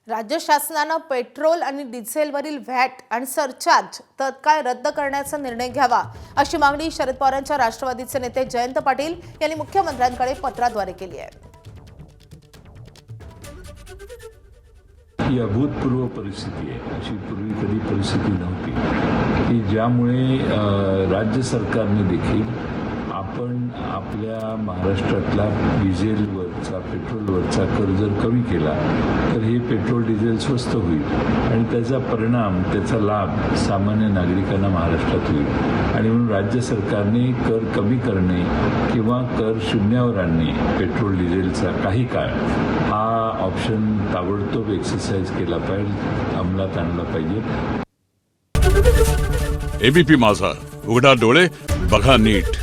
राज्य शासनाने पेट्रोल आणि डिझेलवरील व्हॅट आणि सरचार्ज तत्काळ रद्द करण्याचा निर्णय घ्यावा अशी मागणी शरद पवारांच्या राष्ट्रवादीचे नेते जयंत पाटील यांनी मुख्यमंत्र्यांकडे पत्राद्वारे केली आहे। ही अभूतपूर्व परिस्थिती आहे, अशी पूर्वी कधी परिस्थिती नव्हती की ज्यामुळे राज्य सरकारने देखील आपण आपल्या महाराष्ट्रातला डिझेलवरचा पेट्रोलवरचा कर जर कमी केला तर हे पेट्रोल डिझेल स्वस्त होईल आणि त्याचा परिणाम त्याचा लाभ सामान्य नागरिकांना महाराष्ट्रात होईल आणि म्हणून राज्य सरकारने कर कमी करणे किंवा कर शून्यावर आणणे पेट्रोल डिझेलचा काही काळ हा ऑप्शन ताबडतोब एक्सरसाइज केला पाहिजे, अंमलात आणला पाहिजे। एबीपी माझा, उघडा डोळे बघा नीट।